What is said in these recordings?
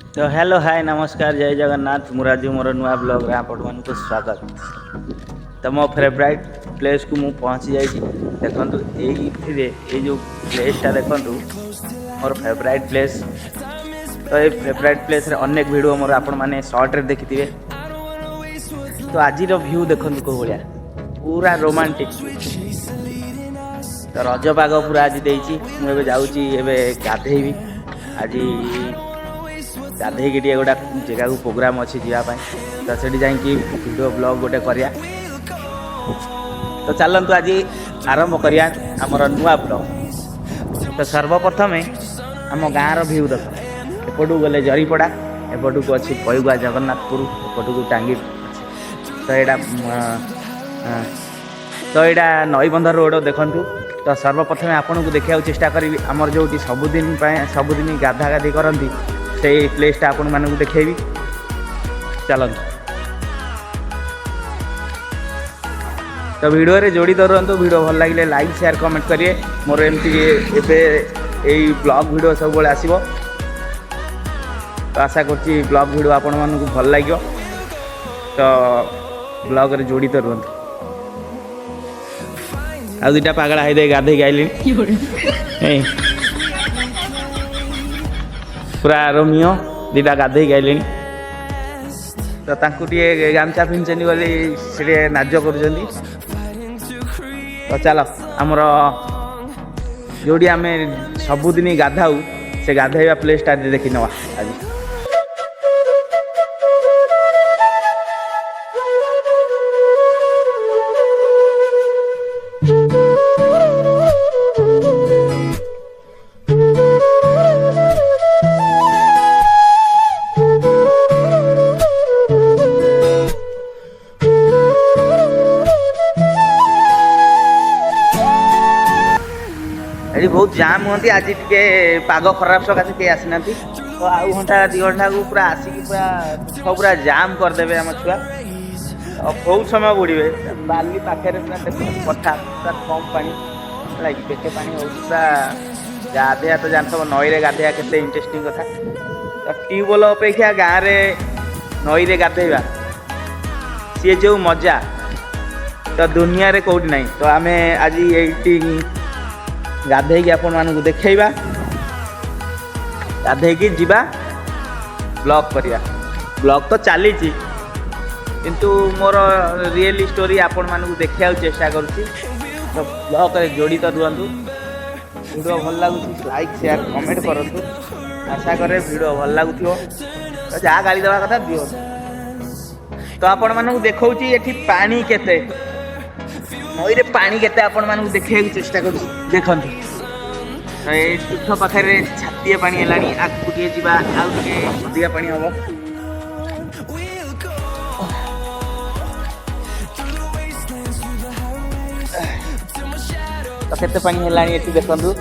तो hello hi नमस्कार जय जगन्नाथ मुराजी मोर नुआ ब्लॉग रे आपण मान को स्वागत। तो मो फेवरेट प्लेस को मु पहुंची जाइए देखंतु ए जो प्लेसटा देखंतु मोर फेवरेट प्लेस। तो ये फेवरेट प्लेस रे अनेक वीडियो मोर आपण माने शॉर्ट रे देखिथिबे। तो आज व्यू देखंतु को भलिया पूरा रोमांटिक। तो रज पाग पूरा आज देइची मु एबे जाउची एबे गाधेइबी आज गाधे टे गोटा जगह को प्रोग्राम अच्छी जावाई तो से जाकि वीडियो ब्लॉग गोटे करिया। तो चलतु आज आरंभ करिया आमर नुआ ब्लॉग। तो सर्वप्रथम आम गाँव व्यू देख एपटू गले जरीपड़ा एपटू को अच्छी पैगुआ जगन्नाथपुर एपटू को टांगी तो यहाँ नईबंध रोड देखु। तो सर्वप्रथम आपन को देखा चेष्टा करी आमर जो सबुदिन गाधा गाधी करती से प्लेसटा आपण मानक देखेबी। चलते तो वीडियो रे जोड़ी रहतु। वीडियो भल लगे लाइक शेयर कमेंट करिए। मोर एमती यही ब्लॉग वीडियो सब बेले आसो। तो आशा करछि ब्लॉग वीडियो आपण मानक भल लगे। तो ब्लॉग रे जोड़ी रहतु। आ दुटा पागला हाई दे गाधे गाइली पूरा रोमियो दीटा गाधे गाइले। तो तांकु टे गामछा पिंचनी बोली से नाज कर। तो चल आमर जोड़ी आम सबुदिन गाधाऊ से गाधेवा प्लेसटा देखी नवा आज। ये बहुत जाम होती आज टे पाग खराब सकाशे कहीं आसीना। तो आउ घंटा 2 घंटा को पूरा आसिक पूरा पूरा जाम करदे आम छुआ। बहुत समय बुड़े बाली पाखे कथा पूरा कम पानी लगे पेटे पानी हो पूरा गाधेया। तो जानते नई रे गाधेया केते इंटरेस्टिंग कथा। तो ट्यूबवेल अपेक्षा गाँव में नई रे गाधेवा सी जो मजा तो दुनिया रे कौटी ना। तो आम आज ये गाधे आपण मानक देखा गाधे जीवा ब्लॉग करिया। ब्लॉग तो चली किंतु मोर रियल स्टोरी आपण मानक देखा चेष्टा करुँची। तो ब्लॉग रे जोड़ी तो रुहतु। वीडियो भल लगुच लाइक शेयर कमेंट करूँ। आशा करे वीडियो भल लगुथ। तो जहाँ गाड़ी देवा कथा दियो। तो आपण मानक देखा ये पानी केते नई रे पानी केते आपण मानक देखा चेष्टा कर देखु। तो ये तुठ पाखे छातीय पानी है आगे टे जा अधिका पानी हम। तो केते पानी है देखु।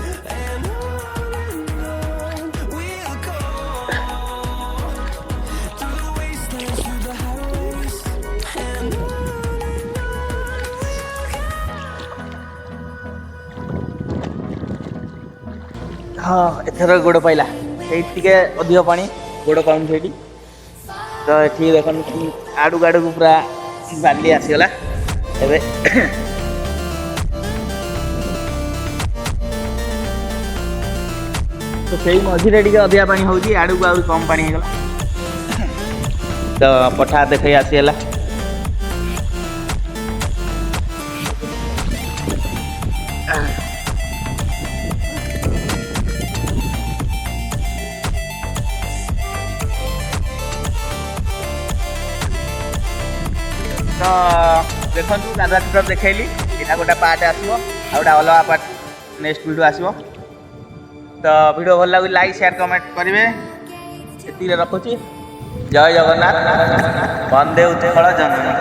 हाँ एथर गोड़ पाइला ये अधिक पानी गोड़ पाऊँ से। तो ये देख आड़ू गाड़ू को पूरा बाली आसीगला एबे। तो सही मझे टे अधिका पानी हो आड़ू को आउ कम पानी होगा। तो पठा देख आसीगला। तो देखु गाधा टूर देखली यहाँ गोटे पार्ट आसो गोटे अलग पार्ट नेक्स्ट वीडियो आसो। तो वीडियो भल लगे लाइक शेयर कमेंट करेंगे। ये रखुची जय जगन्नाथ वंदे उत्कल जननी।